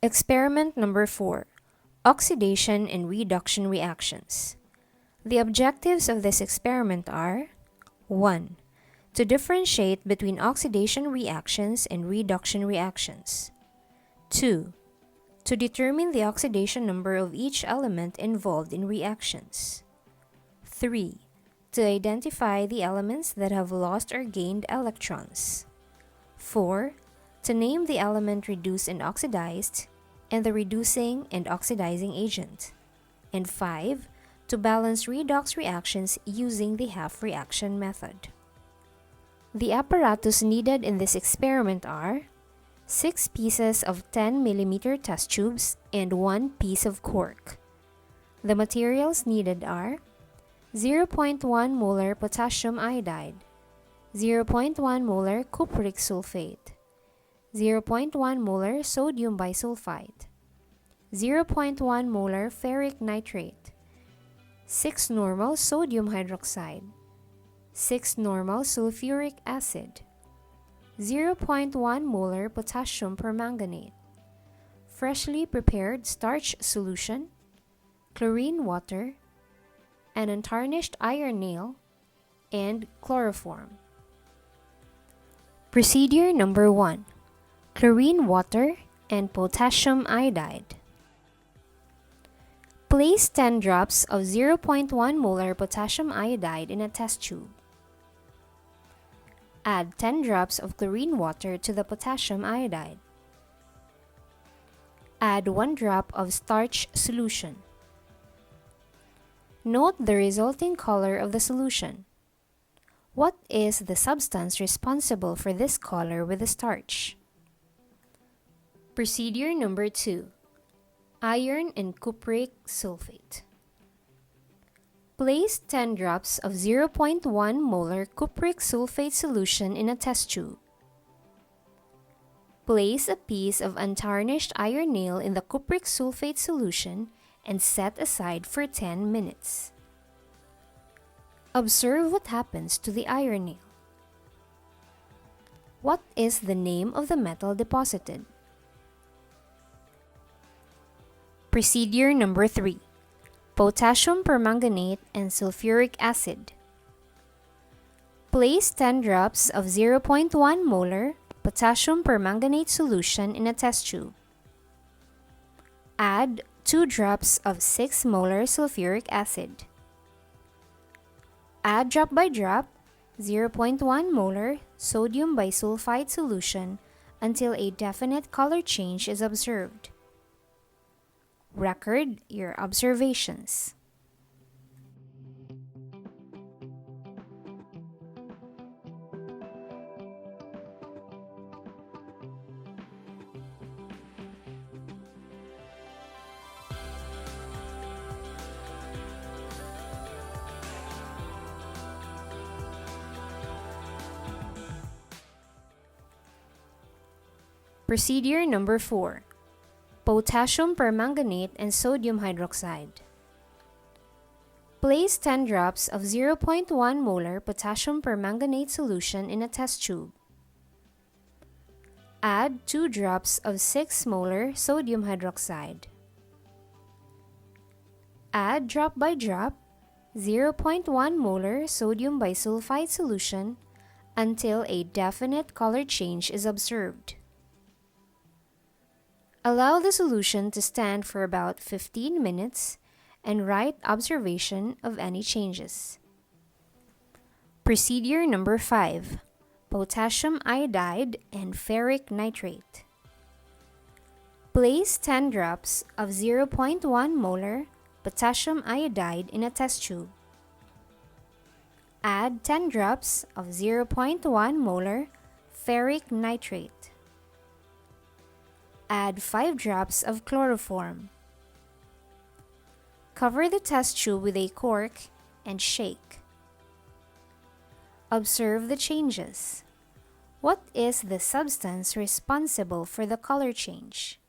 Experiment number 4. Oxidation and reduction reactions. The objectives of this experiment are 1. To differentiate between oxidation reactions and reduction reactions. 2. To determine the oxidation number of each element involved in reactions. 3. To identify the elements that have lost or gained electrons. 4. To name the element reduced and oxidized, and the reducing and oxidizing agent. And 5. To balance redox reactions using the half reaction method. The apparatus needed in this experiment are 6 pieces of 10 mm test tubes and 1 piece of cork. The materials needed are 0.1 molar potassium iodide, 0.1 molar cupric sulfate, 0.1 molar sodium bisulfite, 0.1 molar ferric nitrate, 6 normal sodium hydroxide, 6 normal sulfuric acid, 0.1 molar potassium permanganate, freshly prepared starch solution, chlorine water, an untarnished iron nail, and chloroform. Procedure number 1. Chlorine water and potassium iodide. Place 10 drops of 0.1 molar potassium iodide in a test tube. Add 10 drops of chlorine water to the potassium iodide. Add 1 drop of starch solution. Note the resulting color of the solution. What is the substance responsible for this color with the starch? Procedure number 2. Iron and cupric sulfate. Place 10 drops of 0.1 molar cupric sulfate solution in a test tube. Place a piece of untarnished iron nail in the cupric sulfate solution and set aside for 10 minutes. Observe what happens to the iron nail. What is the name of the metal deposited? Procedure number 3. Potassium permanganate and sulfuric acid. Place 10 drops of 0.1 molar potassium permanganate solution in a test tube. Add 2 drops of 6 molar sulfuric acid. Add drop by drop 0.1 molar sodium bisulfite solution until a definite color change is observed. Record your observations. Procedure number 4. Potassium permanganate and sodium hydroxide. Place 10 drops of 0.1 molar potassium permanganate solution in a test tube. Add 2 drops of 6 molar sodium hydroxide. Add drop by drop 0.1 molar sodium bisulfite solution until a definite color change is observed. Allow the solution to stand for about 15 minutes and write observation of any changes. Procedure number 5. Potassium iodide and ferric nitrate. Place 10 drops of 0.1 molar potassium iodide in a test tube. Add 10 drops of 0.1 molar ferric nitrate. Add 5 drops of chloroform. Cover the test tube with a cork and shake. Observe the changes. What is the substance responsible for the color change?